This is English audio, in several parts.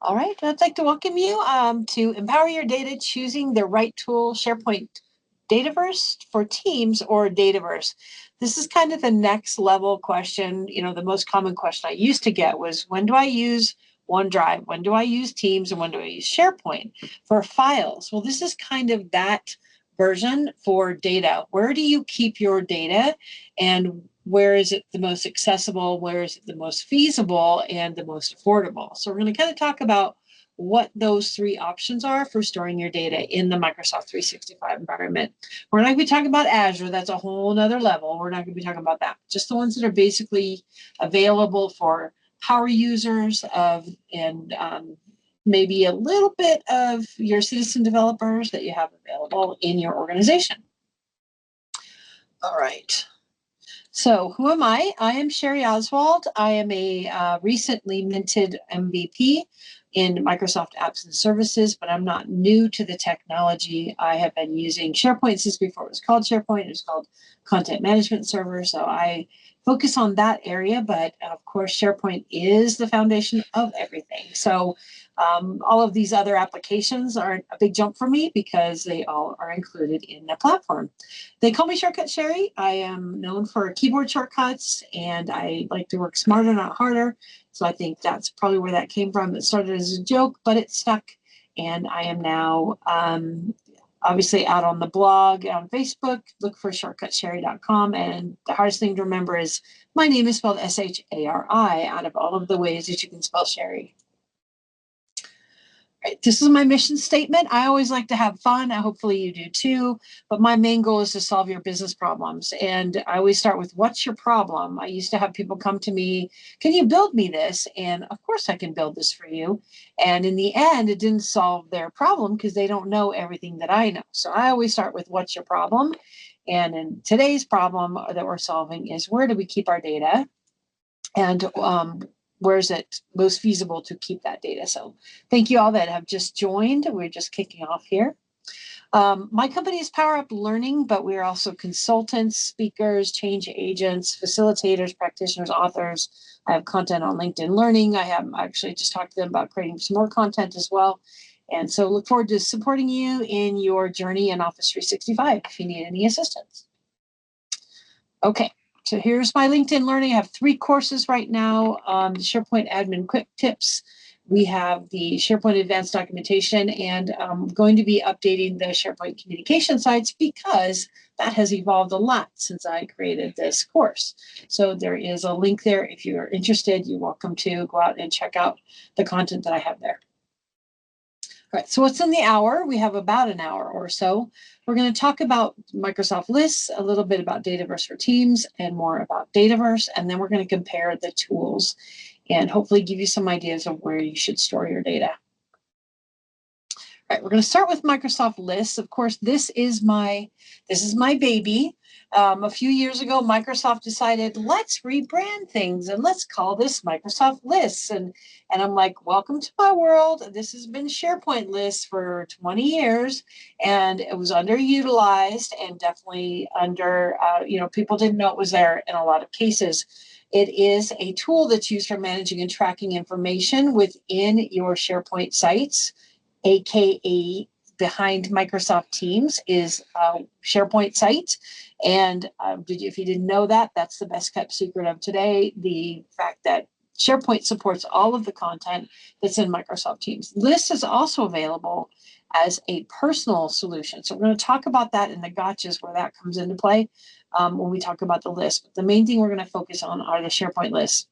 All right, I'd like to welcome you to Empower Your Data, choosing the right tool, SharePoint Dataverse for Teams or Dataverse. This is kind of the next level question. You know, the most common question I used to get was, when do I use OneDrive? When do I use Teams? And when do I use SharePoint for files? Well, this is kind of that version for data. Where do you keep your data, and where is it the most accessible, where is it the most feasible and the most affordable? So we're going to kind of talk about what those three options are for storing your data in the Microsoft 365 environment. We're not going to be talking about Azure. That's a whole nother level. We're not going to be talking about that. Just the ones that are basically available for power users and maybe a little bit of your citizen developers that you have available in your organization. All right. So who am I? I am Shari Oswald. I am a recently minted MVP in Microsoft Apps and Services, but I'm not new to the technology. I have been using SharePoint since before it was called SharePoint. It was called Content Management Server. So I focus on that area, but of course, SharePoint is the foundation of everything. So all of these other applications aren't a big jump for me because they all are included in the platform. They call me Shortcut Shari. I am known for keyboard shortcuts, and I like to work smarter, not harder. So I think that's probably where that came from. It started as a joke, but it stuck. And I am now obviously out on the blog, on Facebook. Look for shortcutshari.com. And the hardest thing to remember is my name is spelled S-H-A-R-I out of all of the ways that you can spell Shari. Right. This is my mission statement. I always like to have fun. Hopefully you do too. But my main goal is to solve your business problems. And I always start with, what's your problem? I used to have people come to me, can you build me this? And of course I can build this for you. And in the end, it didn't solve their problem because they don't know everything that I know. So I always start with, what's your problem? And in today's problem that we're solving is, where do we keep our data? And where is it most feasible to keep that data? So thank you all that have just joined. We're just kicking off here. My company is Power Up Learning, but we're also consultants, speakers, change agents, facilitators, practitioners, authors. I have content on LinkedIn Learning. I have actually just talked to them about creating some more content as well. And so look forward to supporting you in your journey in Office 365 if you need any assistance. Okay. So here's my LinkedIn Learning. I have 3 courses right now. The SharePoint Admin Quick Tips. We have the SharePoint Advanced Documentation, and I'm going to be updating the SharePoint Communication sites because that has evolved a lot since I created this course. So there is a link there. If you're interested, you're welcome to go out and check out the content that I have there. All right, so what's in the hour? We have about an hour or so. We're going to talk about Microsoft Lists, a little bit about Dataverse for Teams, and more about Dataverse. And then we're going to compare the tools and hopefully give you some ideas of where you should store your data. All right, we're going to start with Microsoft Lists. Of course, this is my baby. A few years ago, Microsoft decided, let's rebrand things and let's call this Microsoft Lists. And I'm like, welcome to my world. This has been SharePoint Lists for 20 years, and it was underutilized and definitely under, people didn't know it was there in a lot of cases. It is a tool that's used for managing and tracking information within your SharePoint sites, aka behind Microsoft Teams is a SharePoint site. And if you didn't know that, that's the best kept secret of today, the fact that SharePoint supports all of the content that's in Microsoft Teams. List is also available as a personal solution. So we're going to talk about that in the gotchas where that comes into play when we talk about the list. But the main thing we're going to focus on are the SharePoint lists.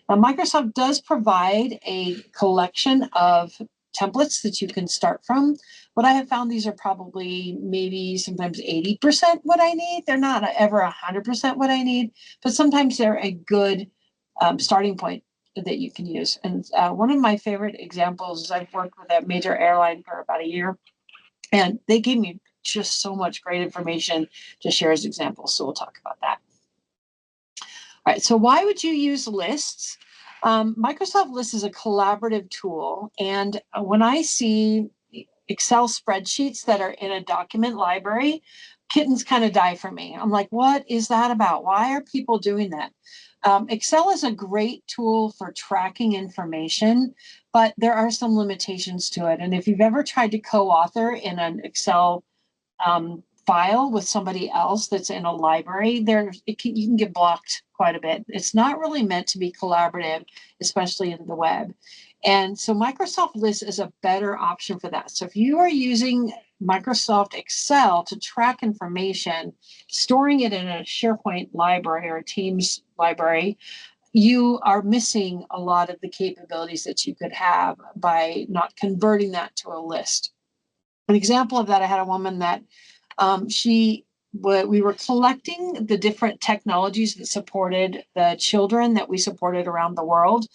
Now, Microsoft does provide a collection of templates that you can start from. What I have found, these are probably maybe sometimes 80% what I need. They're not ever 100% what I need, but sometimes they're a good starting point that you can use. And one of my favorite examples is I've worked with a major airline for about a year, and they gave me just so much great information to share as examples. So we'll talk about that. All right, so why would you use lists? Microsoft Lists is a collaborative tool, and when I see Excel spreadsheets that are in a document library, kittens kind of die for me. I'm like, what is that about? Why are people doing that? Excel is a great tool for tracking information, but there are some limitations to it. And if you've ever tried to co-author in an Excel file with somebody else that's in a library, you can get blocked quite a bit. It's not really meant to be collaborative, especially in the web. And so Microsoft Lists is a better option for that. So if you are using Microsoft Excel to track information, storing it in a SharePoint library or a Teams library, you are missing a lot of the capabilities that you could have by not converting that to a list. An example of that, I had a woman that we were collecting the different technologies that supported the children that we supported around the world.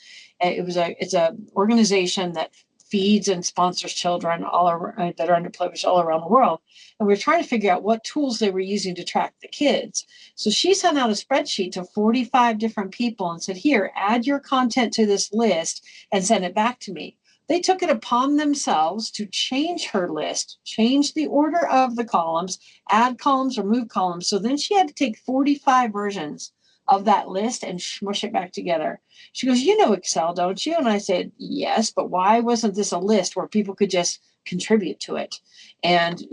It's a organization that feeds and sponsors children that are underprivileged all around the world. And we were trying to figure out what tools they were using to track the kids. So she sent out a spreadsheet to 45 different people and said, here, add your content to this list and send it back to me. They took it upon themselves to change her list, change the order of the columns, add columns, remove columns. So then she had to take 45 versions of that list and smush it back together. She goes, you know Excel, don't you? And I said, yes, but why wasn't this a list where people could just contribute to it? And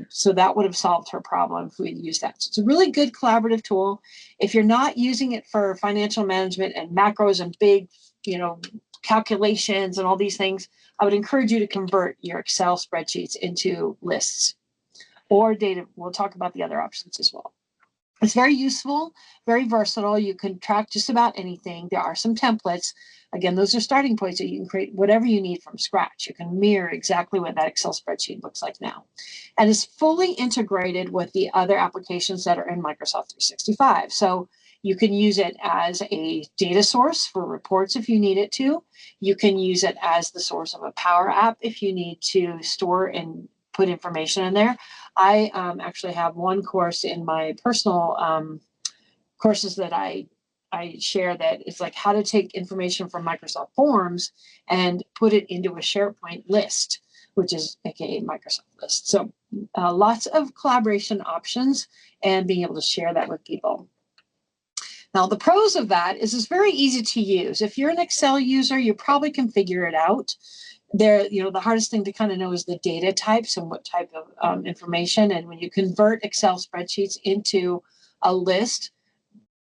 so that would have solved her problem if we had used that. So it's a really good collaborative tool. If you're not using it for financial management and macros and big, calculations and all these things, I would encourage you to convert your Excel spreadsheets into lists or data. We'll talk about the other options as well. It's very useful, very versatile. You can track just about anything. There are some templates. Again, those are starting points that you can create whatever you need from scratch. You can mirror exactly what that Excel spreadsheet looks like now. And it's fully integrated with the other applications that are in Microsoft 365. So you can use it as a data source for reports if you need it to. You can use it as the source of a Power App if you need to store and put information in there. I actually have one course in my personal courses that I share that it's like how to take information from Microsoft Forms and put it into a SharePoint list, which is aka Microsoft List. So lots of collaboration options and being able to share that with people. Now, the pros of that is it's very easy to use. If you're an Excel user, you probably can figure it out. The hardest thing to kind of know is the data types and what type of information. And when you convert Excel spreadsheets into a list,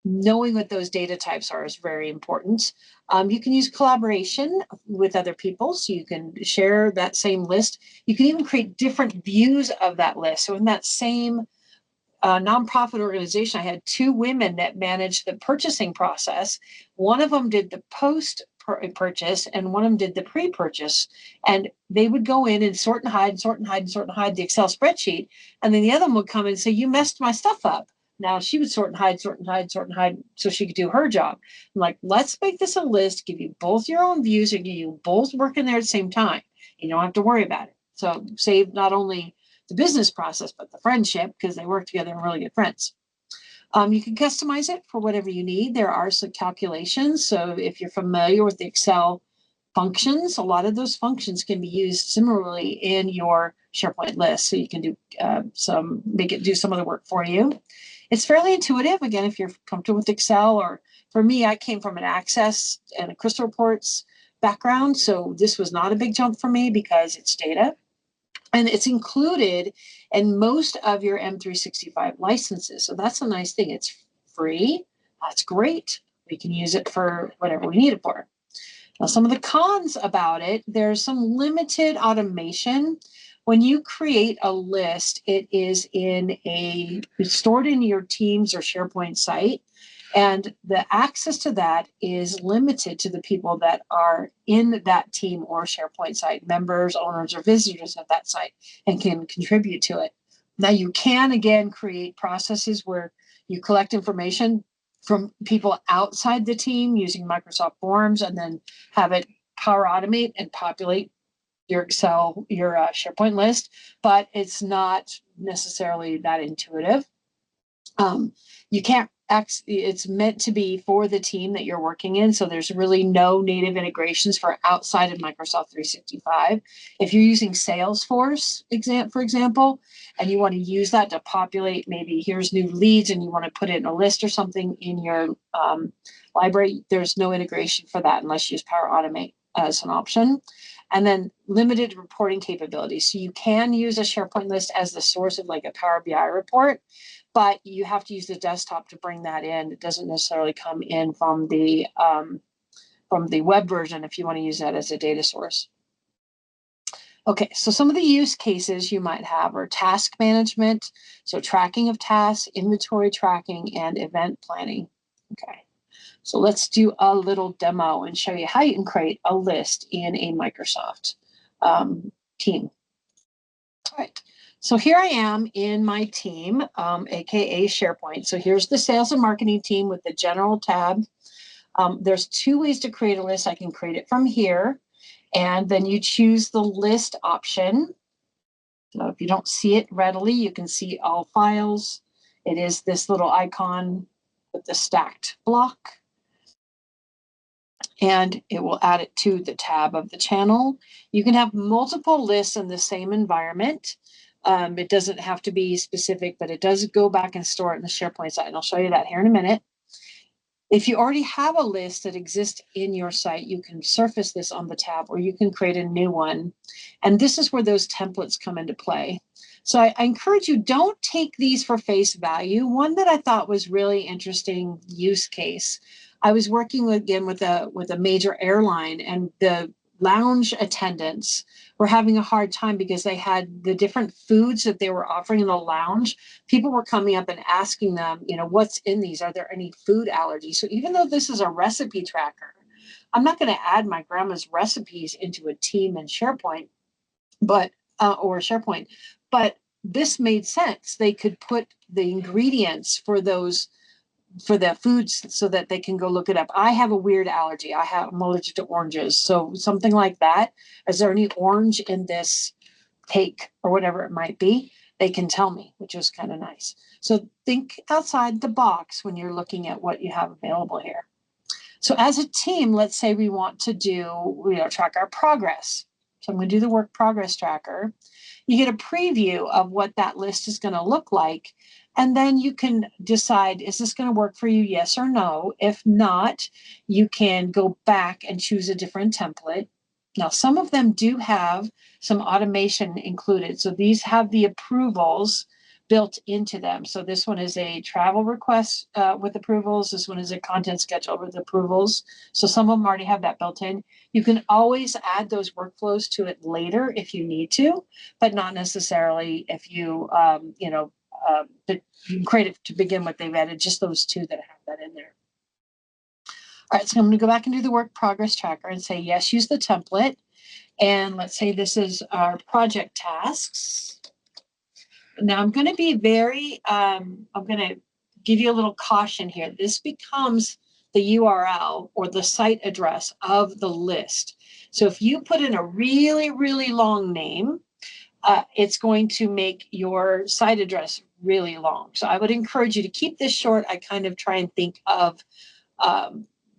knowing what those data types are is very important. You can use collaboration with other people, so you can share that same list. You can even create different views of that list. So in that same nonprofit organization, I had two women that managed the purchasing process. One of them did the post-purchase and one of them did the pre-purchase. And they would go in and sort and hide the Excel spreadsheet. And then the other one would come in and say, you messed my stuff up. Now she would sort and hide so she could do her job. I'm like, let's make this a list, give you both your own views and give you both working there at the same time. You don't have to worry about it. So save not only the business process, but the friendship, because they work together and really good friends. You can customize it for whatever you need. There are some calculations. So if you're familiar with the Excel functions, a lot of those functions can be used similarly in your SharePoint list. So you can do do some of the work for you. It's fairly intuitive. Again, if you're comfortable with Excel, or for me, I came from an Access and a Crystal Reports background. So this was not a big jump for me because it's data. And it's included in most of your M365 licenses. So that's a nice thing. It's free. That's great. We can use it for whatever we need it for. Now, some of the cons about it, there's some limited automation. When you create a list, it is stored in your Teams or SharePoint site. And the access to that is limited to the people that are in that team or SharePoint site, members, owners, or visitors of that site, and can contribute to it. Now, you can, again, create processes where you collect information from people outside the team using Microsoft Forms and then have it Power Automate and populate your SharePoint list, but it's not necessarily that intuitive. You can't it's meant to be for the team that you're working in. So there's really no native integrations for outside of Microsoft 365. If you're using Salesforce, for example, and you want to use that to populate, maybe here's new leads and you want to put it in a list or something in your Library, there's no integration for that unless you use Power Automate as an option. And then limited reporting capabilities. So you can use a SharePoint list as the source of like a Power BI report, but you have to use the desktop to bring that in. It doesn't necessarily come in from the web version if you want to use that as a data source. Okay, so some of the use cases you might have are task management, so tracking of tasks, inventory tracking, and event planning. Okay, so let's do a little demo and show you how you can create a list in a Microsoft team. All right, so here I am in my team, aka SharePoint. So here's the sales and marketing team with the general tab. There's two ways to create a list. I can create it from here, and then you choose the list option. So if you don't see it readily, you can see all files. It is this little icon with the stacked block, and it will add it to the tab of the channel. You can have multiple lists in the same environment. It doesn't have to be specific, but it does go back and store it in the SharePoint site, and I'll show you that here in a minute. If you already have a list that exists in your site, you can surface this on the tab, or you can create a new one. And this is where those templates come into play. So I encourage you, don't take these for face value. One that I thought was really interesting use case. I was working again with a major airline, and the lounge attendants were having a hard time because they had the different foods that they were offering in the lounge. People were coming up and asking them, what's in these? Are there any food allergies? So even though this is a recipe tracker, I'm not going to add my grandma's recipes into a team in SharePoint, or SharePoint, but this made sense. They could put the ingredients for the foods so that they can go look it up. I have a weird allergy. I'm allergic to oranges. So something like that. Is there any orange in this cake or whatever it might be? They can tell me, which is kind of nice. So think outside the box when you're looking at what you have available here. So as a team, let's say we want to track our progress. So I'm going to do the work progress tracker. You get a preview of what that list is going to look like. And then you can decide, is this going to work for you? Yes or no. If not, you can go back and choose a different template. Now, some of them do have some automation included. So these have the approvals built into them. So this one is a travel request with approvals. This one is a content schedule with approvals. So some of them already have that built in. You can always add those workflows to it later if you need to, but not necessarily if you, you can create it to begin with. They've added just those two that have that in there. All right, so I'm going to go back and do the work progress tracker and say, yes, use the template. And let's say this is our project tasks. Now I'm going to be I'm going to give you a little caution here. This becomes the URL or the site address of the list. So if you put in a really, really long name, it's going to make your site address really long. So I would encourage you to keep this short. I kind of try and think of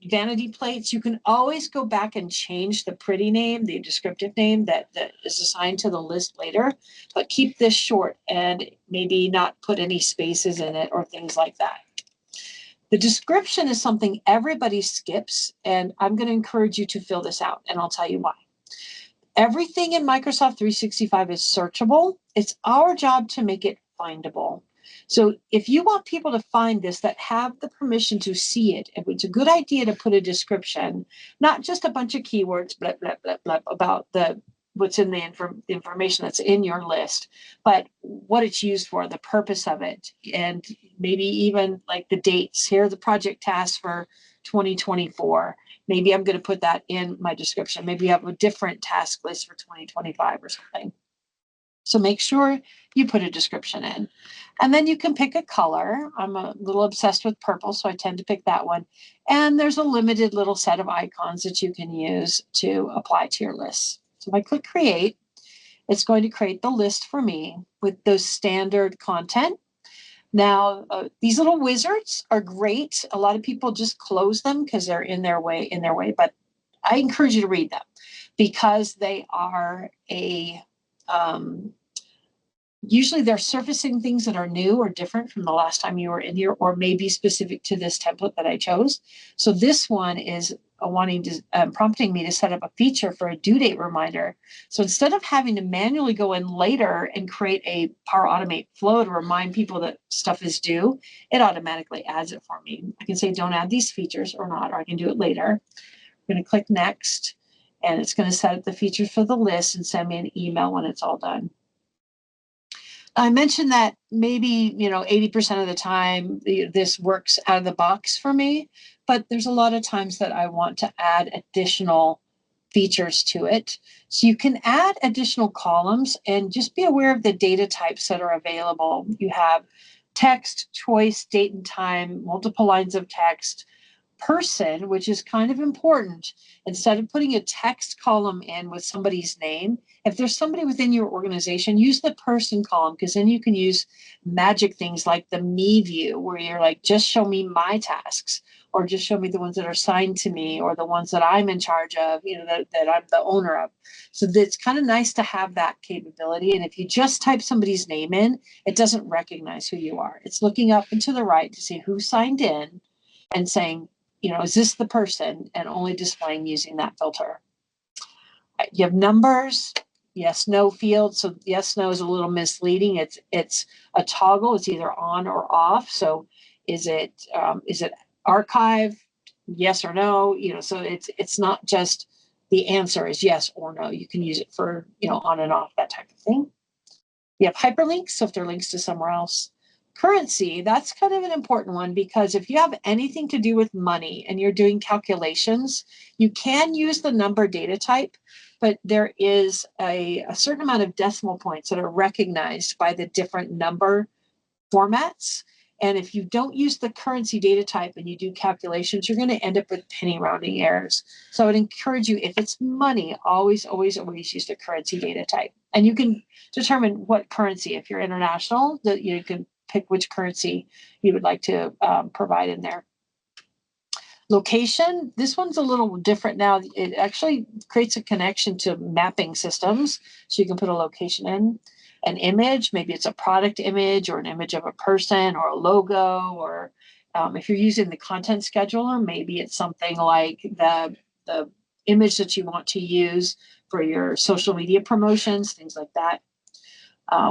vanity plates. You can always go back and change the pretty name, the descriptive name that is assigned to the list later, but keep this short and maybe not put any spaces in it or things like that. The description is something everybody skips, and I'm going to encourage you to fill this out, and I'll tell you why. Everything in Microsoft 365 is searchable. It's our job to make it findable. So if you want people to find this that have the permission to see it, it's a good idea to put a description, not just a bunch of keywords, blah, blah, blah, blah, about what's in the information that's in your list, but what it's used for, the purpose of it, and maybe even like the dates. Here are the project tasks for 2024. Maybe I'm going to put that in my description. Maybe you have a different task list for 2025 or something. So make sure you put a description in. And then you can pick a color. I'm a little obsessed with purple, so I tend to pick that one. And there's a limited little set of icons that you can use to apply to your list. So if I click create, it's going to create the list for me with those standard content. Now, these little wizards are great. A lot of people just close them because they're in their way, but I encourage you to read them because they are Usually they're surfacing things that are new or different from the last time you were in here, or maybe specific to this template that I chose. So this one is prompting me to set up a feature for a due date reminder. So instead of having to manually go in later and create a Power Automate flow to remind people that stuff is due, it automatically adds it for me. I can say don't add these features or not, or I can do it later. I'm going to click next, and it's going to set up the features for the list and send me an email when it's all done. I mentioned that maybe, 80% of the time this works out of the box for me, but there's a lot of times that I want to add additional features to it. So you can add additional columns and just be aware of the data types that are available. You have text, choice, date and time, multiple lines of text, person, which is kind of important. Instead of putting a text column in with somebody's name, if there's somebody within your organization, use the person column, because then you can use magic things like the me view, where you're like, just show me my tasks, or just show me the ones that are assigned to me, or the ones that I'm in charge of, that I'm the owner of. So it's kind of nice to have that capability. And if you just type somebody's name in, it doesn't recognize who you are. It's looking up and to the right to see who signed in and saying, is this the person, and only displaying using that filter. You have numbers, yes, no field. So yes, no is a little misleading. It's a toggle. It's either on or off. So is it archive? Yes or no? So it's not just the answer is yes or no. You can use it for, on and off, that type of thing. You have hyperlinks, so if they're links to somewhere else. Currency, that's kind of an important one, because if you have anything to do with money and you're doing calculations, you can use the number data type, but there is a certain amount of decimal points that are recognized by the different number formats. And if you don't use the currency data type and you do calculations, you're going to end up with penny rounding errors. So I would encourage you, if it's money, always, always, always use the currency data type. And you can determine what currency, if you're international, that you can pick which currency you would like to provide in there. Location, this one's a little different now. It actually creates a connection to mapping systems. So you can put a location in. An image, maybe it's a product image or an image of a person or a logo, or if you're using the content scheduler, maybe it's something like the image that you want to use for your social media promotions, things like that.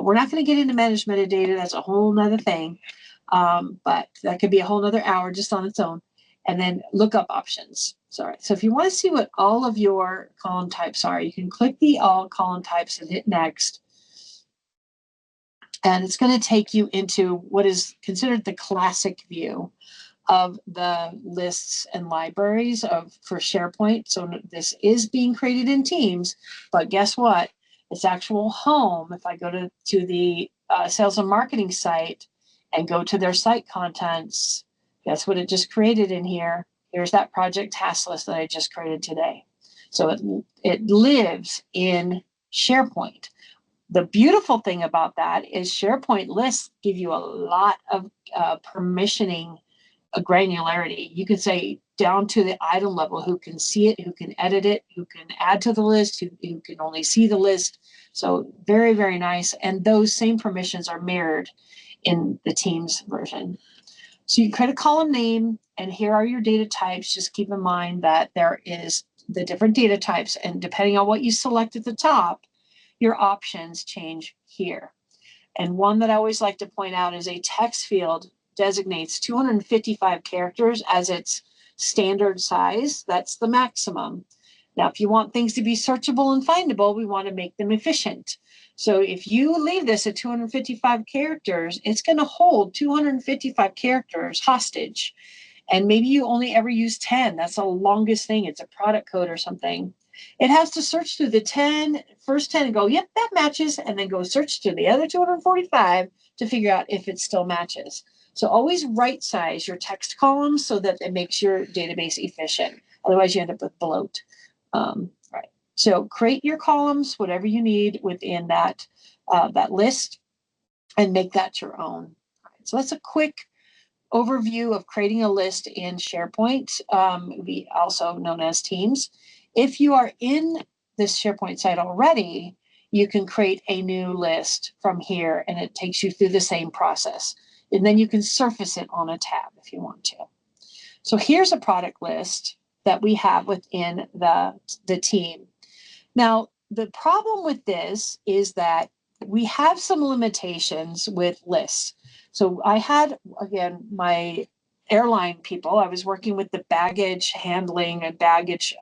We're not going to get into managed metadata. That's a whole nother thing. But that could be a whole nother hour just on its own. And then lookup options. Sorry. So if you want to see what all of your column types are, you can click the all column types and hit next. And it's going to take you into what is considered the classic view of the lists and libraries for SharePoint. So this is being created in Teams, but guess what? Its actual home, if I go to the sales and marketing site and go to their site contents, guess what it just created in here? Here's that project task list that I just created today. So it lives in SharePoint. The beautiful thing about that is SharePoint lists give you a lot of permissioning granularity. You can say down to the item level who can see it, who can edit it, who can add to the list, who can only see the list. So very, very nice. And those same permissions are mirrored in the Teams version. So you create a column name, and here are your data types. Just keep in mind that there is the different data types, and depending on what you select at the top, your options change here. And one that I always like to point out is a text field designates 255 characters as its standard size. That's the maximum. Now, if you want things to be searchable and findable, we want to make them efficient. So if you leave this at 255 characters, it's going to hold 255 characters hostage. And maybe you only ever use 10. That's the longest thing. It's a product code or something. It has to search through the first 10 and go, yep, that matches, and then go search through the other 245 to figure out if it still matches. So always right size your text columns so that it makes your database efficient. Otherwise, you end up with bloat. Right. So create your columns, whatever you need within that list, and make that your own. Right. So that's a quick overview of creating a list in SharePoint, also known as Teams. If you are in this SharePoint site already, you can create a new list from here, and it takes you through the same process. And then you can surface it on a tab if you want to. So here's a product list that we have within the team. Now, the problem with this is that we have some limitations with lists. So I had, again, my airline people, I was working with the baggage handling and baggage.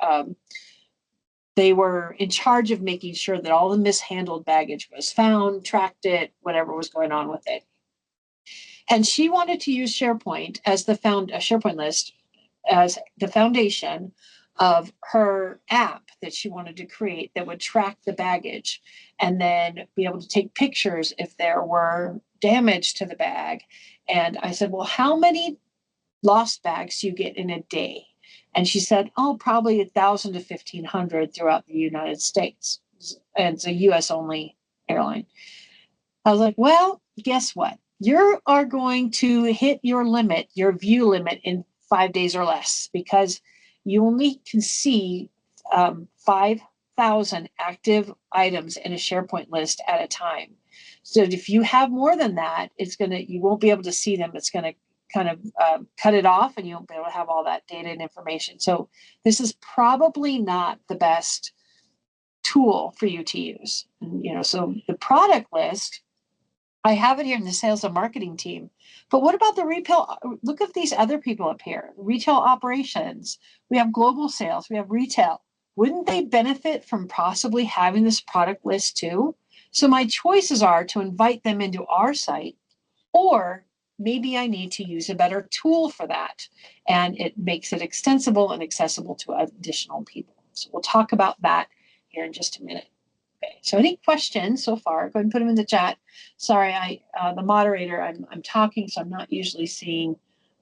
They were in charge of making sure that all the mishandled baggage was found, tracked it, whatever was going on with it. And she wanted to use SharePoint as the SharePoint list as the foundation of her app that she wanted to create that would track the baggage and then be able to take pictures if there were damage to the bag. And I said, well, how many lost bags do you get in a day? And she said, oh, probably 1,000 to 1,500 throughout the United States. And it's a US only airline. I was like, well, guess what? You are going to hit your limit, your view limit in 5 days or less, because you only can see 5,000 active items in a SharePoint list at a time. So if you have more than that, you won't be able to see them. It's going to kind of cut it off, and you won't be able to have all that data and information. So this is probably not the best tool for you to use. And, so the product list, I have it here in the sales and marketing team. But what about the retail? Look at these other people up here. Retail operations. We have global sales. We have retail. Wouldn't they benefit from possibly having this product list too? So my choices are to invite them into our site, or maybe I need to use a better tool for that. And it makes it extensible and accessible to additional people. So we'll talk about that here in just a minute. Okay, so any questions so far? Go ahead and put them in the chat. Sorry, the moderator, I'm talking, so I'm not usually seeing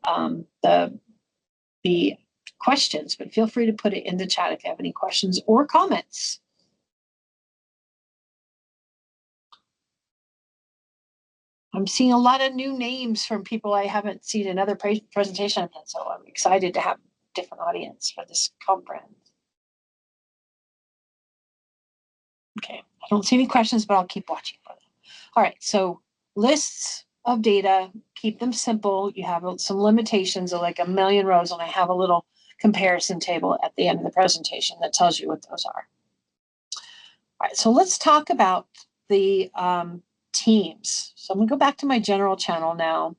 the questions, but feel free to put it in the chat if you have any questions or comments. I'm seeing a lot of new names from people I haven't seen in other presentation, so I'm excited to have a different audience for this conference. Okay, I don't see any questions, but I'll keep watching for them. All right, so lists of data, keep them simple. You have some limitations of like 1 million rows, and I have a little comparison table at the end of the presentation that tells you what those are. All right, so let's talk about the teams. So I'm gonna go back to my general channel now,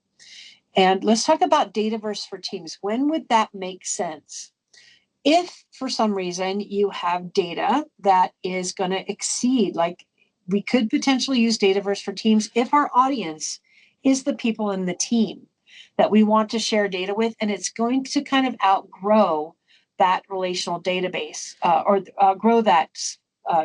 and let's talk about Dataverse for Teams. When would that make sense? If for some reason you have data that is going to exceed, like we could potentially use Dataverse for Teams if our audience is the people in the team that we want to share data with, and it's going to kind of outgrow that relational database or grow that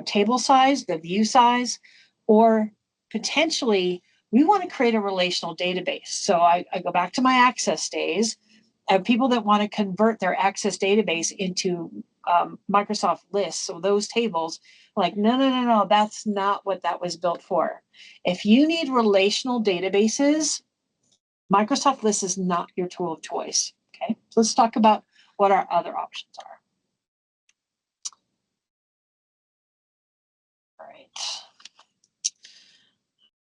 table size, the view size, or potentially we want to create a relational database. So I go back to my Access days. People that want to convert their Access database into Microsoft lists, so those tables, like, no, that's not what that was built for. If you need relational databases, Microsoft Lists is not your tool of choice. Okay, so let's talk about what our other options are. All right.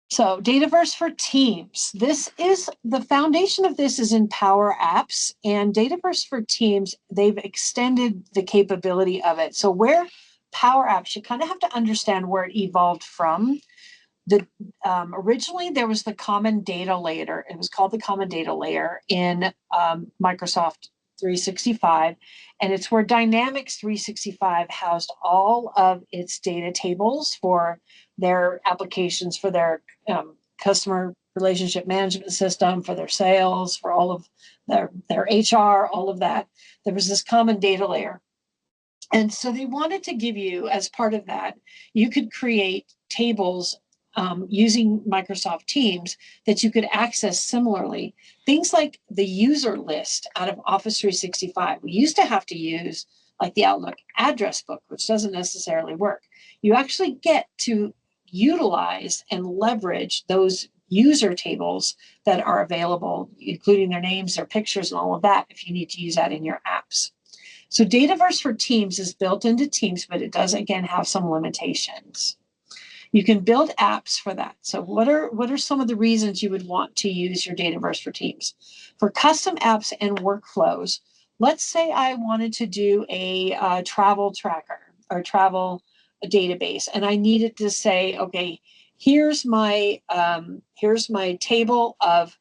So Dataverse for Teams. This is the foundation of this is in Power Apps, and Dataverse for Teams, they've extended the capability of it. So where Power Apps, you kind of have to understand where it evolved from. Originally, there was the common data layer. It was called the common data layer in Microsoft 365, and it's where Dynamics 365 housed all of its data tables for their applications, for their customer relationship management system, for their sales, for all of their HR, all of that. There was this common data layer. And so they wanted to give you, as part of that, you could create tables using Microsoft Teams that you could access similarly. Things like the user list out of Office 365. We used to have to use like the Outlook address book, which doesn't necessarily work. You actually get to utilize and leverage those user tables that are available, including their names, their pictures, and all of that, if you need to use that in your apps. So Dataverse for Teams is built into Teams, but it does, again, have some limitations. You can build apps for that. So what are some of the reasons you would want to use your Dataverse for Teams? For custom apps and workflows, let's say I wanted to do a travel tracker or travel database, and I needed to say, okay, here's my table of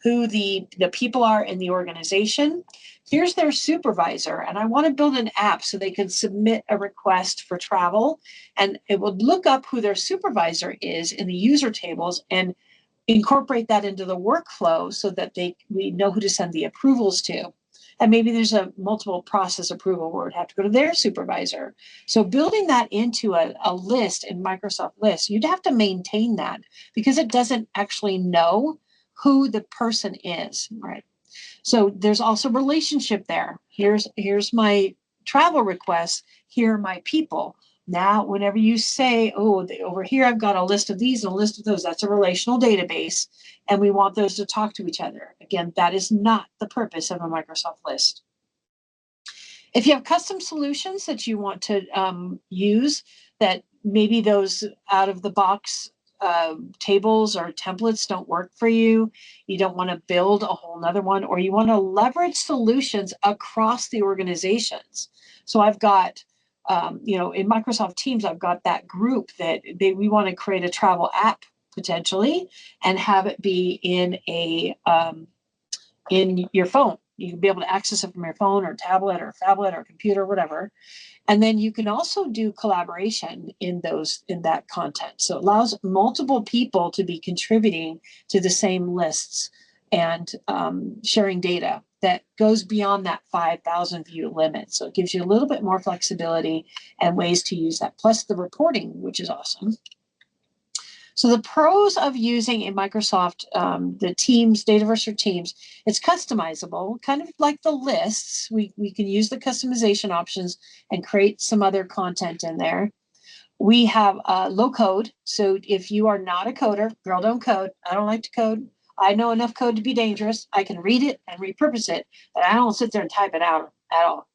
who the people are in the organization. Here's their supervisor, and I want to build an app so they can submit a request for travel, and it would look up who their supervisor is in the user tables and incorporate that into the workflow so that we know who to send the approvals to. And maybe there's a multiple process approval where it would have to go to their supervisor. So building that into a list in Microsoft Lists, you'd have to maintain that because it doesn't actually know who the person is, right? So there's also relationship there. Here's my travel requests. Here are my people. Now, whenever you say, oh, over here, I've got a list of these and a list of those, that's a relational database, and we want those to talk to each other. Again, that is not the purpose of a Microsoft list. If you have custom solutions that you want to use, that maybe those out of the box tables or templates don't work for you, you don't want to build a whole nother one, or you want to leverage solutions across the organizations. So I've got, in Microsoft Teams, I've got that group that we want to create a travel app potentially and have it be in in your phone. You can be able to access it from your phone or tablet or phablet or computer, whatever. And then you can also do collaboration in that content. So it allows multiple people to be contributing to the same lists and sharing data that goes beyond that 5,000 view limit. So it gives you a little bit more flexibility and ways to use that, plus the reporting, which is awesome. So the pros of using in Microsoft, the Teams, Dataverse for Teams, it's customizable, kind of like the lists. We can use the customization options and create some other content in there. We have low code. So if you are not a coder, girl, don't code. I don't like to code. I know enough code to be dangerous. I can read it and repurpose it, but I don't sit there and type it out at all.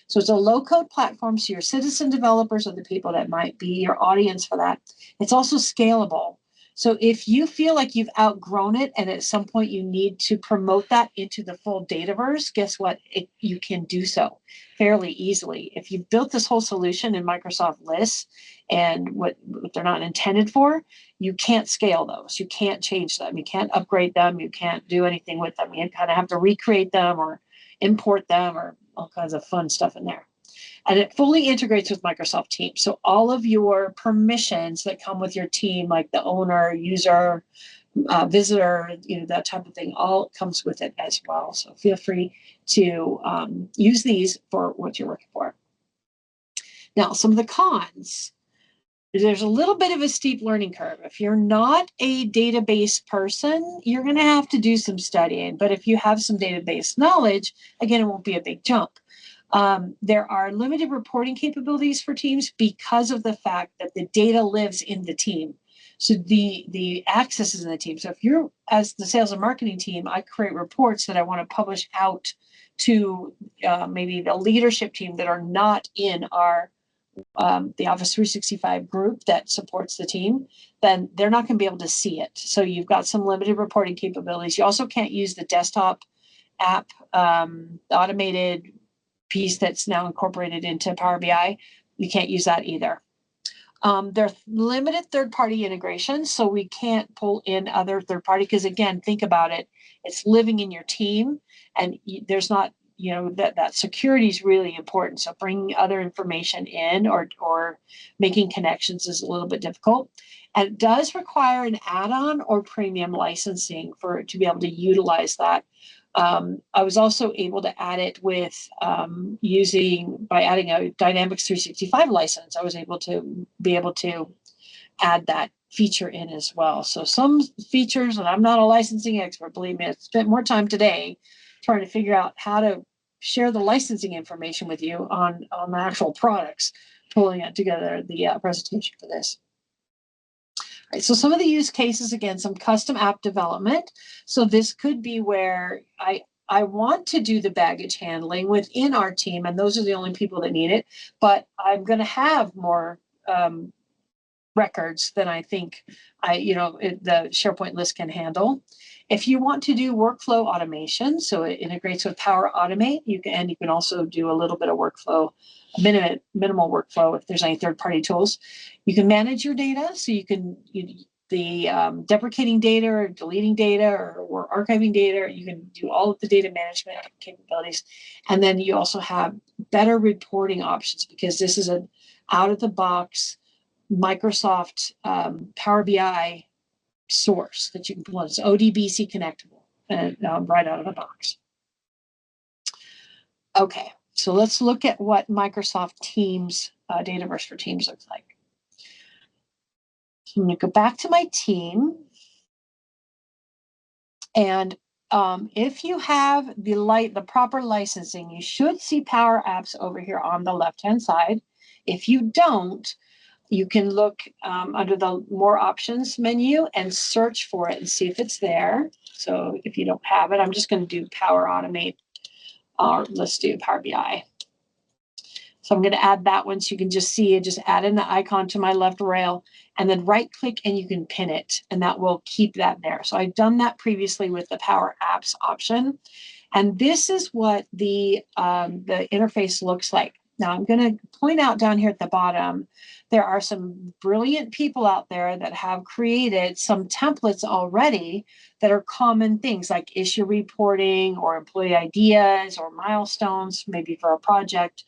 So it's a low code platform. So your citizen developers are the people that might be your audience for that. It's also scalable. So if you feel like you've outgrown it and at some point you need to promote that into the full Dataverse, guess what? You can do so fairly easily. If you built this whole solution in Microsoft Lists and what they're not intended for, you can't scale those. You can't change them. You can't upgrade them. You can't do anything with them. You kind of have to recreate them or import them or all kinds of fun stuff in there. And it fully integrates with Microsoft Teams. So all of your permissions that come with your team, like the owner, user, visitor, that type of thing, all comes with it as well. So feel free to use these for what you're working for. Now, some of the cons. There's a little bit of a steep learning curve. If you're not a database person, you're going to have to do some studying. But if you have some database knowledge, again, it won't be a big jump. There are limited reporting capabilities for Teams because of the fact that the data lives in the team. So the access is in the team. So if you're, as the sales and marketing team, I create reports that I want to publish out to maybe the leadership team that are not in our the Office 365 group that supports the team, then they're not going to be able to see it. So you've got some limited reporting capabilities. You also can't use the desktop app, automated piece that's now incorporated into Power BI. You can't use that either. There are limited third-party integrations, so we can't pull in other third-party because, again, think about it. It's living in your team, and there's not, that security is really important. So bringing other information in or making connections is a little bit difficult. And it does require an add-on or premium licensing to be able to utilize that. I was also able to add it with by adding a Dynamics 365 license. I was able to add that feature in as well. So some features, and I'm not a licensing expert, believe me, I spent more time today trying to figure out how to share the licensing information with you on the actual products, pulling it together, the presentation for this. Right, so some of the use cases, again, some custom app development. So this could be where I want to do the baggage handling within our team, and those are the only people that need it, but I'm going to have more records than I think the SharePoint list can handle. If you want to do workflow automation, so it integrates with Power Automate, you can also do a little bit of workflow, minimal workflow if there's any third-party tools. You can manage your data, so you can deprecating data or deleting data or archiving data. You can do all of the data management capabilities. And then you also have better reporting options because this is an out-of-the-box Microsoft Power BI source that you can pull in. It's ODBC connectable and right out of the box. Okay, so let's look at what Microsoft Teams, Dataverse for Teams looks like. So I'm going to go back to my team. And if you have the proper licensing, you should see Power Apps over here on the left-hand side. If you don't, you can look under the More Options menu and search for it and see if it's there. So if you don't have it, I'm just going to do Power Automate, or let's do Power BI. So I'm going to add that one so you can just see it. Just add in the icon to my left rail and then right click and you can pin it and that will keep that there. So I've done that previously with the Power Apps option. And this is what the interface looks like. Now I'm going to point out down here at the bottom, there are some brilliant people out there that have created some templates already that are common things like issue reporting or employee ideas or milestones, maybe for a project.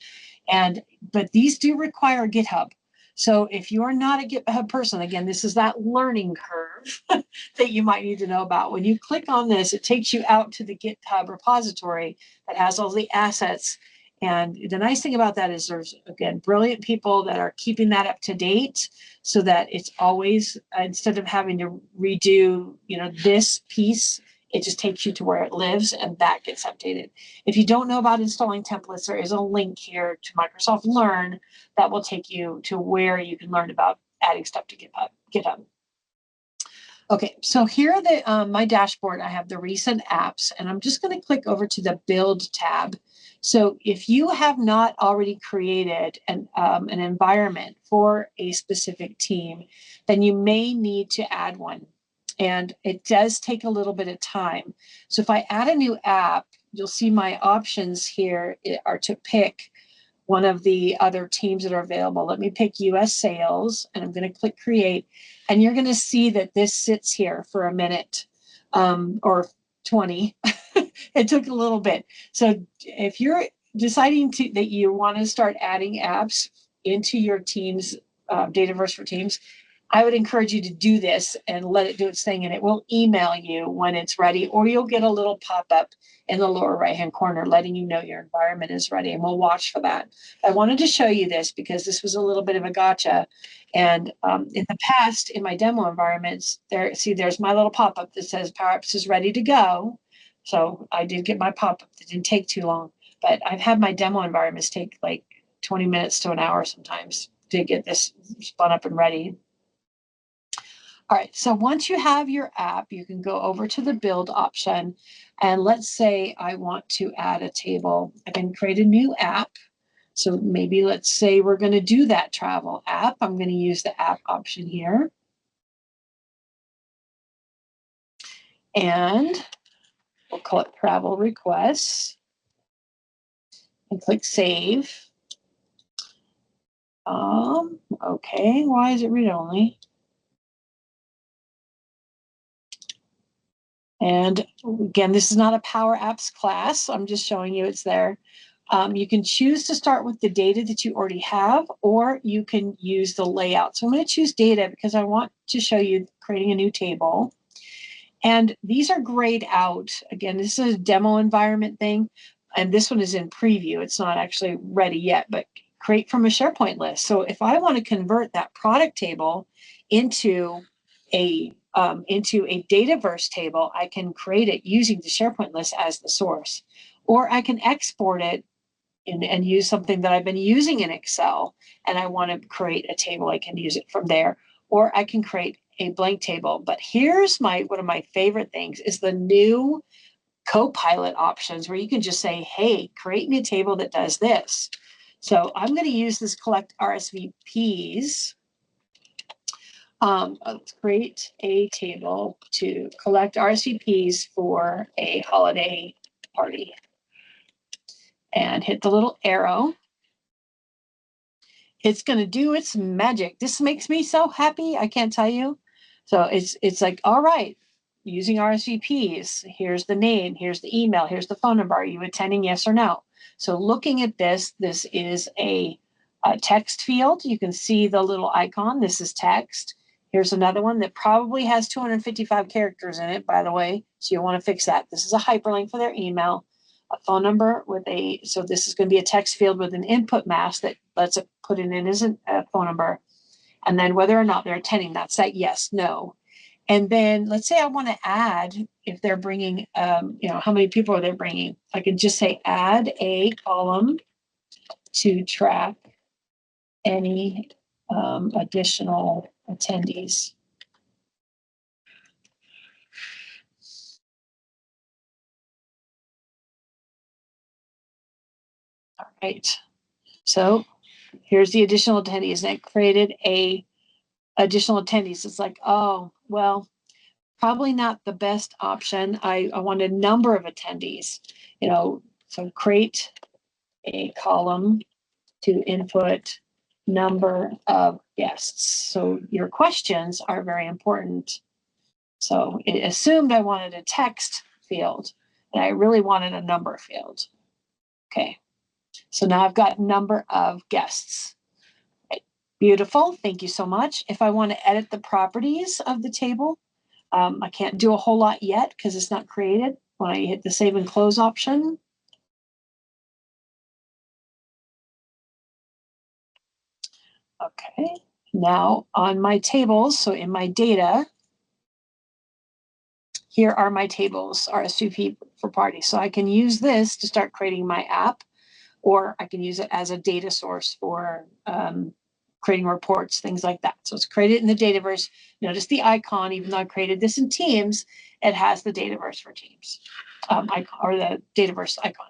But these do require GitHub. So if you're not a GitHub person, again, this is that learning curve that you might need to know about. When you click on this, it takes you out to the GitHub repository that has all the assets. And the nice thing about that is there's, again, brilliant people that are keeping that up to date so that it's always, instead of having to redo, this piece, it just takes you to where it lives and that gets updated. If you don't know about installing templates, there is a link here to Microsoft Learn that will take you to where you can learn about adding stuff to GitHub. Okay, so here are my dashboard. I have the recent apps, and I'm just going to click over to the Build tab. So if you have not already created an environment for a specific team, then you may need to add one. And it does take a little bit of time. So if I add a new app, you'll see my options here are to pick one of the other teams that are available. Let me pick US Sales, and I'm going to click Create. And you're going to see that this sits here for a minute or 20. It took a little bit. So if you're deciding that you want to start adding apps into your team's Dataverse for Teams, I would encourage you to do this and let it do its thing, and it will email you when it's ready, or you'll get a little pop-up in the lower right-hand corner letting you know your environment is ready, and we'll watch for that. I wanted to show you this because this was a little bit of a gotcha. And in the past, in my demo environments, there's my little pop-up that says Power Apps is ready to go. So I did get my pop-up. It didn't take too long, but I've had my demo environments take like 20 minutes to an hour sometimes to get this spun up and ready. All right, so once you have your app, you can go over to the build option. And let's say I want to add a table. I can create a new app. So maybe let's say we're going to do that travel app. I'm going to use the app option here. And we'll call it travel requests. And click save. Okay, why is it read only? And again, this is not a Power Apps class. I'm just showing you it's there. You can choose to start with the data that you already have, or you can use the layout. So I'm going to choose data because I want to show you creating a new table. And these are grayed out. Again, this is a demo environment thing. And this one is in preview. It's not actually ready yet, but create from a SharePoint list. So if I want to convert that product table into a Dataverse table, I can create it using the SharePoint list as the source. Or I can export it and use something that I've been using in Excel, and I want to create a table, I can use it from there. Or I can create a blank table. But here's one of my favorite things is the new Copilot options where you can just say, hey, create me a table that does this. So I'm going to use this collect RSVPs. Let's create a table to collect RSVPs for a holiday party. And hit the little arrow. It's going to do its magic. This makes me so happy. I can't tell you. So it's like, all right, using RSVPs. Here's the name. Here's the email. Here's the phone number. Are you attending? Yes or no? So looking at this, this is a text field. You can see the little icon. This is text. Here's another one that probably has 255 characters in it, by the way. So you'll want to fix that. This is a hyperlink for their email. A phone number with a, so this is going to be a text field with an input mask that lets it put it in as a phone number. And then whether or not they're attending, that's that yes, no. And then let's say I want to add, if they're bringing, how many people are they bringing? I could just say add a column to track any additional attendees. All right. So here's the additional attendees. And it created a additional attendees. It's like, oh, well, probably not the best option. I want a number of attendees, so create a column to input number of guests. So your questions are very important. So it assumed I wanted a text field, and I really wanted a number field. Okay, so now I've got number of guests. Right. Beautiful, thank you so much. If I want to edit the properties of the table, I can't do a whole lot yet because it's not created. When I hit the save and close option, okay, now on my tables, so in my data, here are my tables, RSVP for parties. So I can use this to start creating my app, or I can use it as a data source for creating reports, things like that. So it's created in the Dataverse. Notice the icon, even though I created this in Teams, it has the Dataverse for Teams, icon, or the Dataverse icon.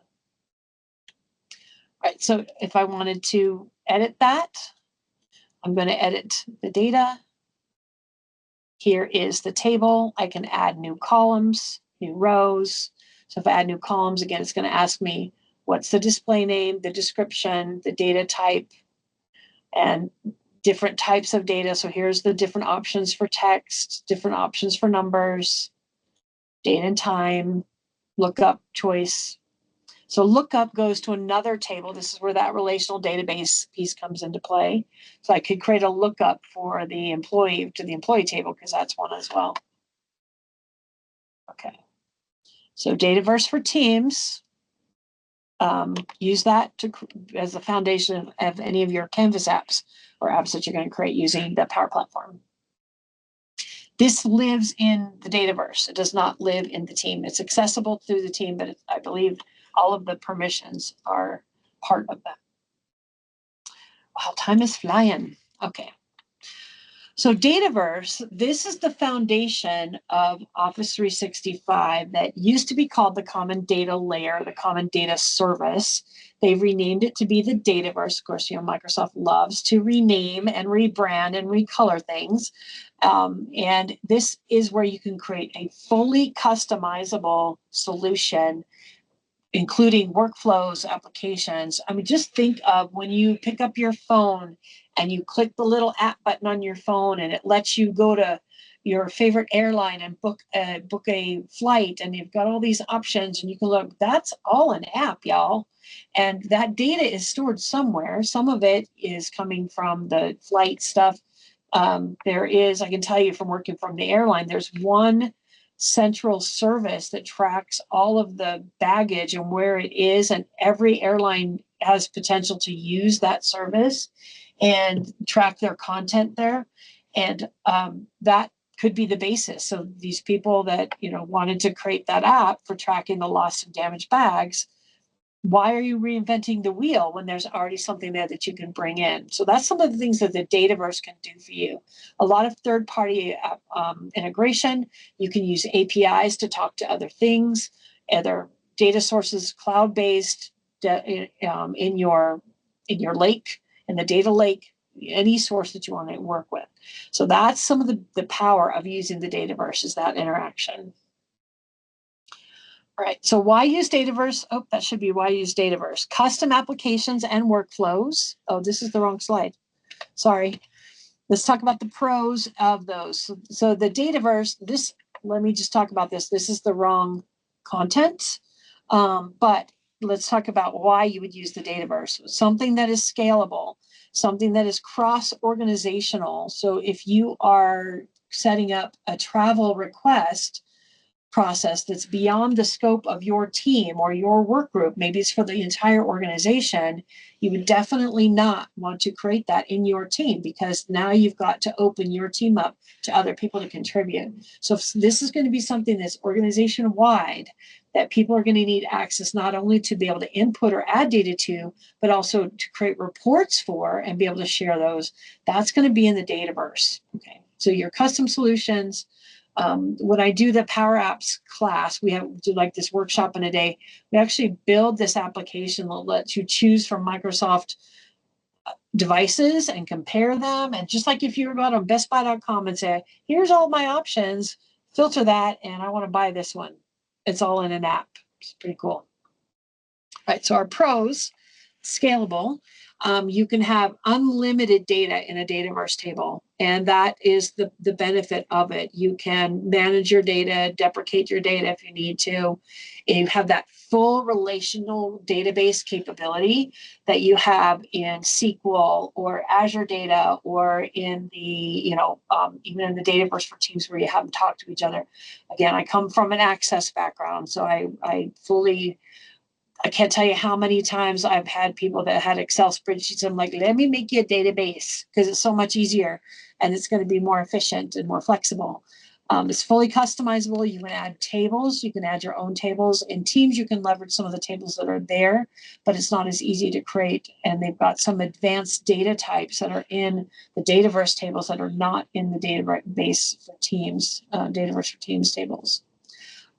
All right, so if I wanted to edit that, I'm going to edit the data. Here is the table. I can add new columns, new rows. So if I add new columns, again, it's going to ask me what's the display name, the description, the data type, and different types of data. So here's the different options for text, different options for numbers, date and time, lookup choice. So lookup goes to another table. This is where that relational database piece comes into play. So I could create a lookup for the employee to the employee table because that's one as well. Okay. So Dataverse for Teams. Use that as the foundation of any of your Canvas apps or apps that you're going to create using the Power Platform. This lives in the Dataverse. It does not live in the team. It's accessible through the team, but I believe all of the permissions are part of that. Wow, time is flying. Okay. So Dataverse, this is the foundation of Office 365 that used to be called the Common Data Layer, the Common Data Service. They've renamed it to be the Dataverse. Of course, Microsoft loves to rename and rebrand and recolor things. And this is where you can create a fully customizable solution, including workflows, applications. I mean, just think of when you pick up your phone and you click the little app button on your phone and it lets you go to your favorite airline and book a flight, and you've got all these options and you can look. That's all an app, y'all. And that data is stored somewhere. Some of it is coming from the flight stuff. There is, I can tell you from working from the airline, there's one central service that tracks all of the baggage and where it is, and every airline has potential to use that service and track their content there. And that could be the basis. So these people that wanted to create that app for tracking the lost and damaged bags, why are you reinventing the wheel when there's already something there that you can bring in? So that's some of the things that the Dataverse can do for you. A lot of third-party integration. You can use APIs to talk to other things, other data sources, cloud-based in your lake, in the data lake. any source that you want to work with. So that's some of the power of using the Dataverse, is that interaction. All right, so why use Dataverse? Oh, that should be why use Dataverse. Custom applications and workflows. Oh, this is the wrong slide. Sorry. Let's talk about the pros of those. So the Dataverse, let me just talk about this. This is the wrong content, but let's talk about why you would use the Dataverse. Something that is scalable, something that is cross-organizational. So if you are setting up a travel request process that's beyond the scope of your team or your work group, maybe it's for the entire organization, you would definitely not want to create that in your team, because now you've got to open your team up to other people to contribute. So if this is going to be something that's organization wide, that people are going to need access not only to be able to input or add data to, but also to create reports for and be able to share those, that's going to be in the Dataverse. Okay, so your custom solutions. When I do the Power Apps class, we do like this workshop in a day. We actually build this application that lets you choose from Microsoft devices and compare them. And just like if you were going on bestbuy.com and say, here's all my options, filter that, and I want to buy this one. It's all in an app. It's pretty cool. All right, so our pros, scalable. You can have unlimited data in a Dataverse table, and that is the benefit of it. You can manage your data, deprecate your data if you need to. And you have that full relational database capability that you have in SQL or Azure Data, or in the, even in the Dataverse for Teams where you haven't talked to each other. Again, I come from an Access background, so I can't tell you how many times I've had people that had Excel spreadsheets. I'm like, let me make you a database because it's so much easier and it's going to be more efficient and more flexible. It's fully customizable. You can add tables. You can add your own tables. In Teams, you can leverage some of the tables that are there, but it's not as easy to create. And they've got some advanced data types that are in the Dataverse tables that are not in the database for Teams, Dataverse for Teams tables.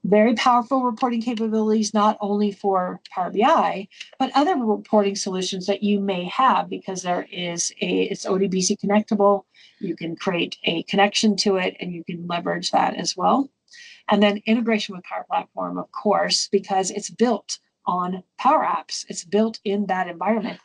Very powerful reporting capabilities, not only for Power BI, but other reporting solutions that you may have, because it's ODBC connectable. You can create a connection to it and you can leverage that as well. And then integration with Power Platform, of course, because it's built on Power Apps. It's built in that environment.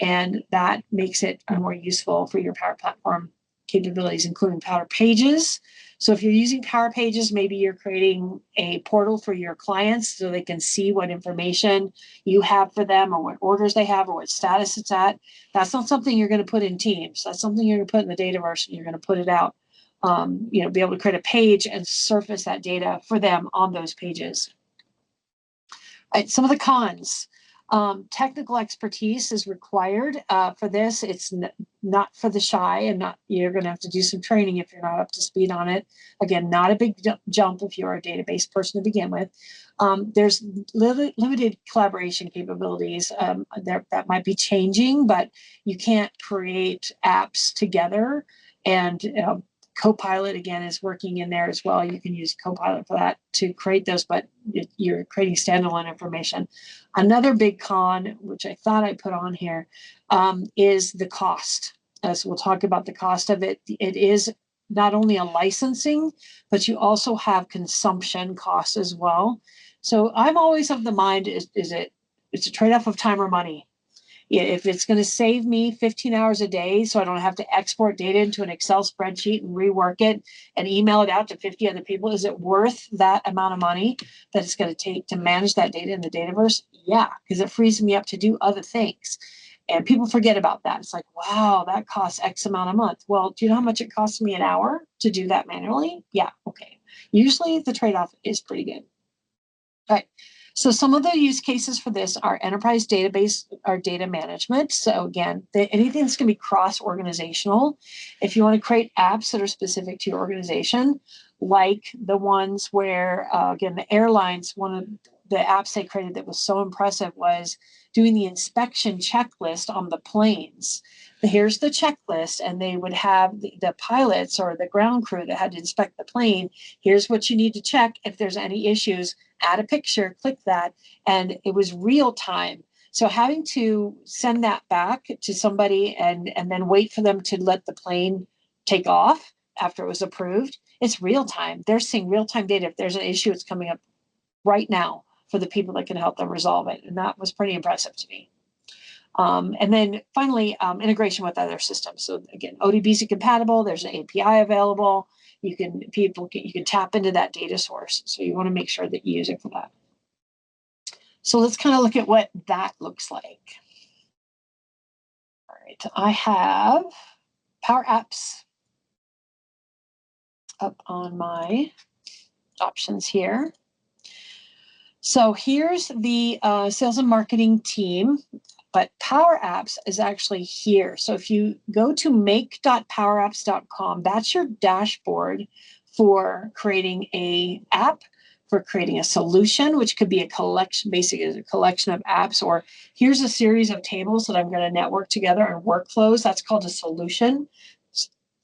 And that makes it more useful for your Power Platform capabilities, including Power Pages. So if you're using Power Pages, maybe you're creating a portal for your clients so they can see what information you have for them, or what orders they have, or what status it's at. That's not something you're going to put in Teams. That's something you're going to put in the Dataverse, and you're going to put it out. Be able to create a page and surface that data for them on those pages. Right, some of the cons. Technical expertise is required for this. It's not for the shy, and you're going to have to do some training if you're not up to speed on it. Again, not a big jump if you're a database person to begin with. There's limited collaboration capabilities that might be changing, but you can't create apps together. And Copilot, again, is working in there as well. You can use Copilot for that to create those, but you're creating standalone information. Another big con, which I thought I put on here, is the cost. So we'll talk about the cost of it. It is not only a licensing, but you also have consumption costs as well. So I'm always of the mind, it's a trade-off of time or money. If it's going to save me 15 hours a day so I don't have to export data into an Excel spreadsheet and rework it and email it out to 50 other people, is it worth that amount of money that it's going to take to manage that data in the Dataverse? Yeah, because it frees me up to do other things. And people forget about that. It's like, wow, that costs X amount a month. Well, do you know how much it costs me an hour to do that manually? Yeah, okay. Usually the trade-off is pretty good. All right. So some of the use cases for this are enterprise database or data management. So again, anything that's going to be cross-organizational. If you want to create apps that are specific to your organization, like the ones where, again, the airlines, one of the apps they created that was so impressive was doing the inspection checklist on the planes. Here's the checklist, and they would have the pilots or the ground crew that had to inspect the plane. Here's what you need to check. If there's any issues, add a picture, click that, and it was real time. So having to send that back to somebody and then wait for them to let the plane take off after it was approved, it's real time. They're seeing real time data. If there's an issue, it's coming up right now for the people that can help them resolve it. And that was pretty impressive to me. And then finally, integration with other systems. So again, ODBC compatible, there's an API available. You can tap into that data source. So you want to make sure that you use it for that. So let's kind of look at what that looks like. All right, I have Power Apps up on my options here. So here's the sales and marketing team, but Power Apps is actually here. So if you go to make.powerapps.com, that's your dashboard for creating a app, for creating a solution, which could be a collection, basically a collection of apps, or here's a series of tables that I'm going to network together and workflows. That's called a solution.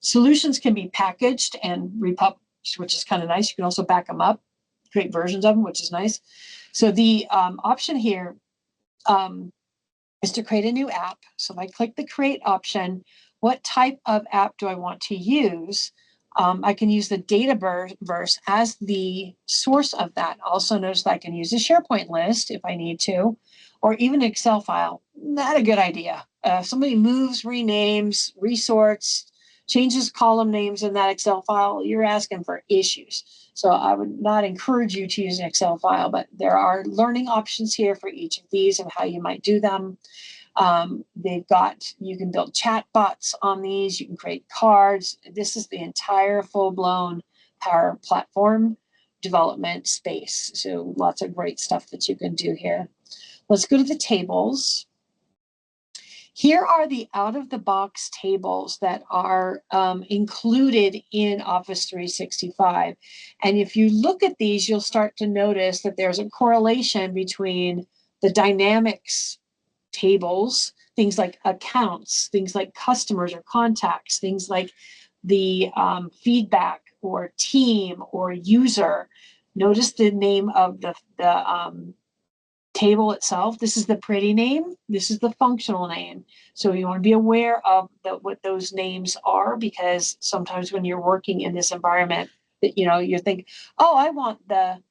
Solutions can be packaged and republished, which is kind of nice. You can also back them up, create versions of them, which is nice. So the option here is to create a new app. So if I click the create option, what type of app do I want to use? I can use the Dataverse as the source of that. Also notice that I can use a SharePoint list if I need to, or even an Excel file. Not a good idea. If somebody moves, renames, resorts, changes column names in that Excel file, you're asking for issues. So I would not encourage you to use an Excel file, but there are learning options here for each of these and how you might do them. You can build chat bots on these, you can create cards. This is the entire full-blown Power Platform development space. So lots of great stuff that you can do here. Let's go to the tables. Here are the out-of-the-box tables that are included in Office 365. And if you look at these, you'll start to notice that there's a correlation between the dynamics tables, things like accounts, things like customers or contacts, things like the feedback or team or user. Notice the name of the table itself. This is the pretty name. This is the functional name. So you want to be aware of what those names are, because sometimes when you're working in this environment, that you think, oh, I want the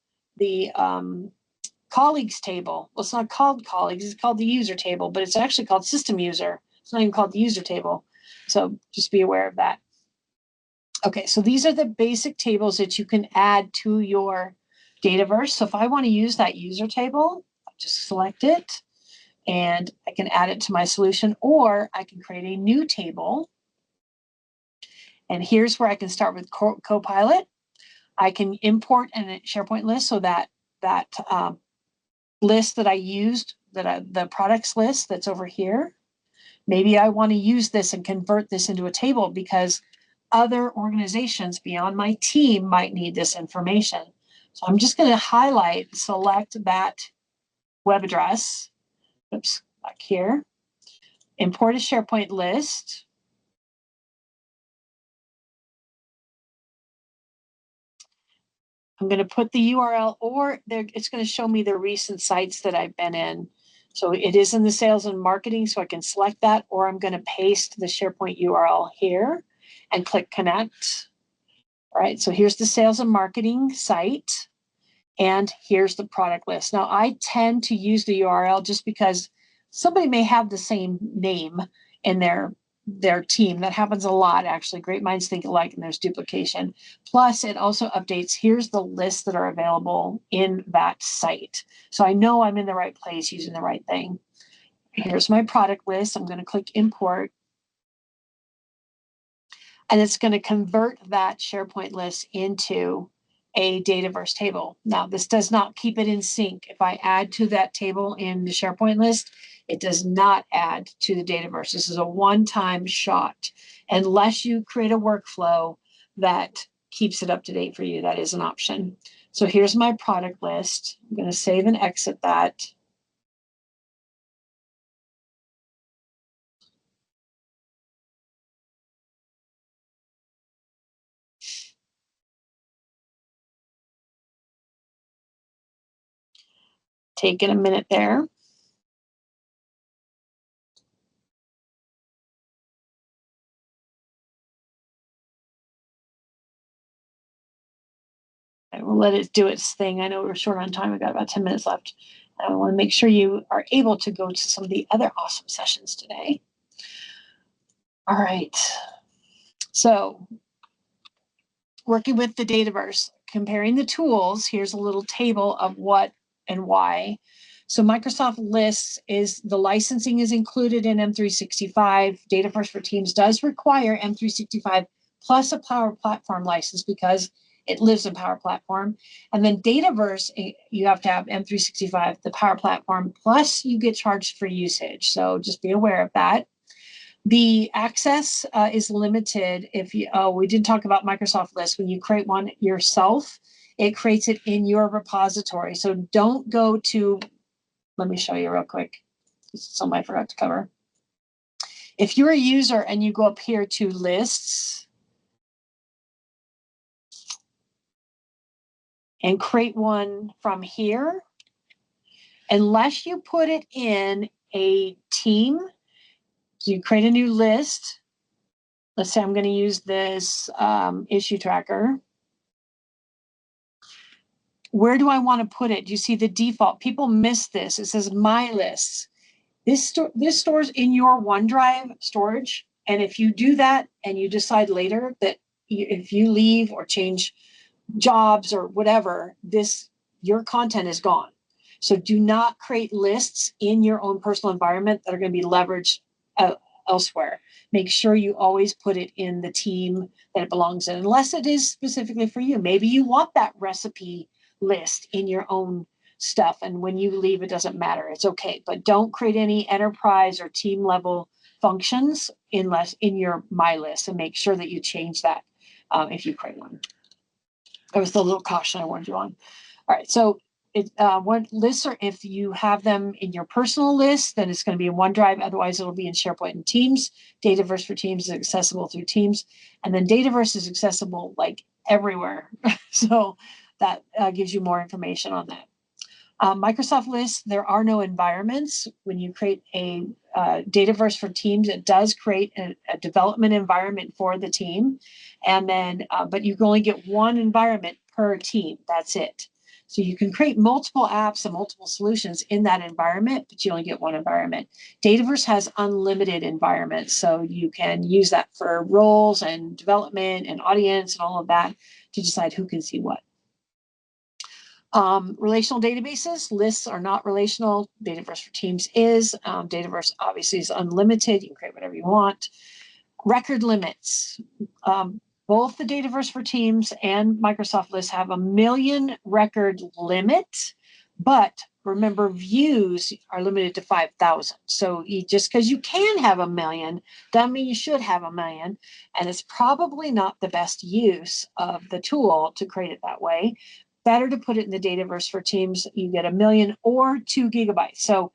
colleagues table. Well, it's not called colleagues. It's called the user table, but it's actually called system user. It's not even called the user table. So just be aware of that. Okay, so these are the basic tables that you can add to your Dataverse. So if I want to use that user table, just select it and I can add it to my solution, or I can create a new table. And here's where I can start with Copilot. I can import a SharePoint list, so that list that I used, the products list that's over here. Maybe I want to use this and convert this into a table because other organizations beyond my team might need this information. So I'm just going to select that web address. Oops, back here. Import a SharePoint list. I'm going to put the URL, or it's going to show me the recent sites that I've been in. So it is in the sales and marketing, so I can select that, or I'm going to paste the SharePoint URL here and click connect. All right, so here's the sales and marketing site, and here's the product list. Now, I tend to use the URL just because somebody may have the same name in their team. That happens a lot, actually. Great minds think alike, and there's duplication. Plus, it also updates, here's the lists that are available in that site. So I know I'm in the right place using the right thing. Here's my product list. I'm going to click import. And it's going to convert that SharePoint list into a Dataverse table. Now, this does not keep it in sync. If I add to that table in the SharePoint list, it does not add to the Dataverse. This is a one-time shot, unless you create a workflow that keeps it up to date for you. That is an option. So here's my product list. I'm going to save and exit that. Taking a minute there. we'll let it do its thing. I know we're short on time. We've got about 10 minutes left. I want to make sure you are able to go to some of the other awesome sessions today. All right. So working with the Dataverse, comparing the tools, here's a little table of what and why. So Microsoft Lists is the licensing is included in M365. Dataverse for Teams does require M365 plus a Power Platform license because it lives in Power Platform. And then Dataverse, you have to have M365, the Power Platform, plus you get charged for usage. So just be aware of that. The access is limited if you, we did talk about Microsoft Lists. When you create one yourself, it creates it in your repository. So don't go to, let me show you real quick. This is something I forgot to cover. If you're a user and you go up here to lists and create one from here, unless you put it in a team, so you create a new list. Let's say I'm going to use this issue tracker. Where do I want to put it? Do you see the default? People miss this. It says my lists. This stores in your OneDrive storage. And if you do that and you decide later that if you leave or change jobs or whatever, your content is gone. So do not create lists in your own personal environment that are going to be leveraged elsewhere. Make sure you always put it in the team that it belongs in, unless it is specifically for you. Maybe you want that recipe list in your own stuff, and when you leave, it doesn't matter. It's okay, but don't create any enterprise or team level functions unless in your my list, and make sure that you change that if you create one. That was the little caution I warned you on. All right, so what lists are, if you have them in your personal list, then it's going to be in OneDrive. Otherwise, it'll be in SharePoint and Teams. Dataverse for Teams is accessible through Teams. And then Dataverse is accessible like everywhere. So that gives you more information on that. Microsoft Lists, there are no environments. When you create a Dataverse for Teams, it does create a development environment for the team. And then, but you can only get one environment per team. That's it. So you can create multiple apps and multiple solutions in that environment, but you only get one environment. Dataverse has unlimited environments, so you can use that for roles and development and audience and all of that to decide who can see what. Relational databases, lists are not relational. Dataverse for Teams is. Dataverse obviously is unlimited. You can create whatever you want. Record limits. Both the Dataverse for Teams and Microsoft Lists have 1 million record limit, but remember, views are limited to 5,000. So just because you can have 1 million, doesn't mean you should have 1 million. And it's probably not the best use of the tool to create it that way. Better to put it in the Dataverse for Teams. You get 1 million or 2 gigabytes. So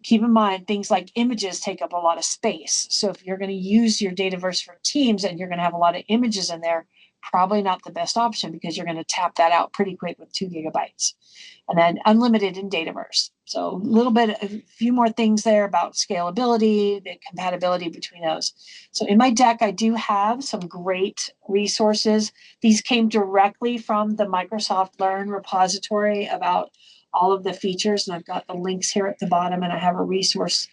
keep in mind, things like images take up a lot of space. So if you're going to use your Dataverse for Teams and you're going to have a lot of images in there, probably not the best option because you're going to tap that out pretty quick with 2 gigabytes. And then unlimited in Dataverse. So a few more things there about scalability, the compatibility between those. So in my deck, I do have some great resources. These came directly from the Microsoft Learn repository about all of the features, and I've got the links here at the bottom, and I have a resource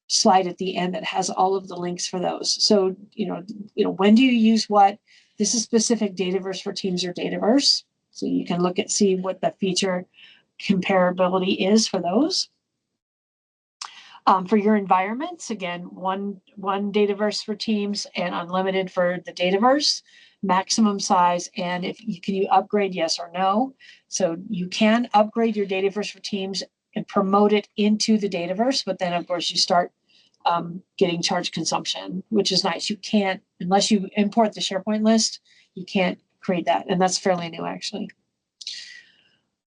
slide at the end that has all of the links for those. So, when do you use what? This is specific Dataverse for Teams or Dataverse. So you can see what the feature comparability is for those. For your environments, again, one Dataverse for Teams and unlimited for the Dataverse, maximum size, and can you upgrade, yes or no. So you can upgrade your Dataverse for Teams and promote it into the Dataverse, but then of course you start getting charged consumption, which is nice. You can't, unless you import the SharePoint list, you can't create that, and that's fairly new actually.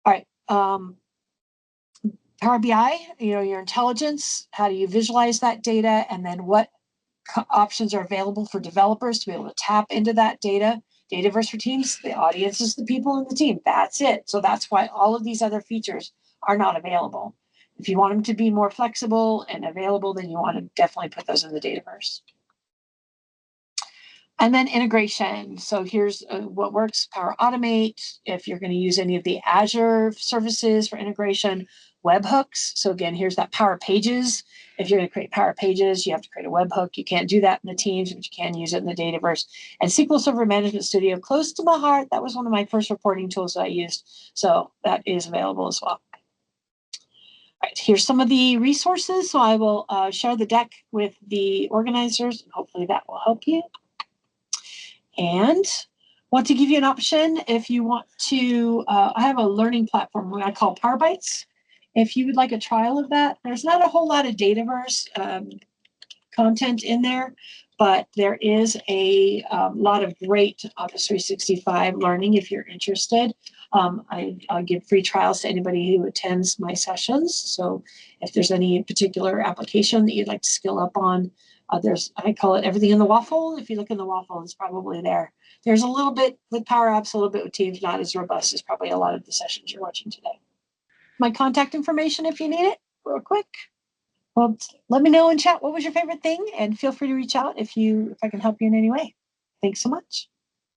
All right. Power BI, your intelligence, how do you visualize that data, and then what options are available for developers to be able to tap into that data. Dataverse for Teams, the audience is the people in the team. That's it. So that's why all of these other features are not available. If you want them to be more flexible and available, then you want to definitely put those in the Dataverse. And then integration. So here's what works: Power Automate. If you're going to use any of the Azure services for integration, webhooks. So again, here's that Power Pages. If you're going to create Power Pages, you have to create a webhook. You can't do that in the Teams, but you can use it in the Dataverse. And SQL Server Management Studio, close to my heart. That was one of my first reporting tools that I used. So that is available as well. All right, here's some of the resources. So I will share the deck with the organizers, and hopefully that will help you. And want to give you an option if you want to, I have a learning platform I call Power Bytes. If you would like a trial of that, there's not a whole lot of Dataverse content in there, but there is a lot of great Office 365 learning if you're interested. I'll give free trials to anybody who attends my sessions. So if there's any particular application that you'd like to skill up on, I call it everything in the waffle. If you look in the waffle, it's probably there. There's a little bit with Power Apps, a little bit with Teams, not as robust as probably a lot of the sessions you're watching today. My contact information if you need it, real quick. Well, let me know in chat what was your favorite thing, and feel free to reach out if I can help you in any way. Thanks so much.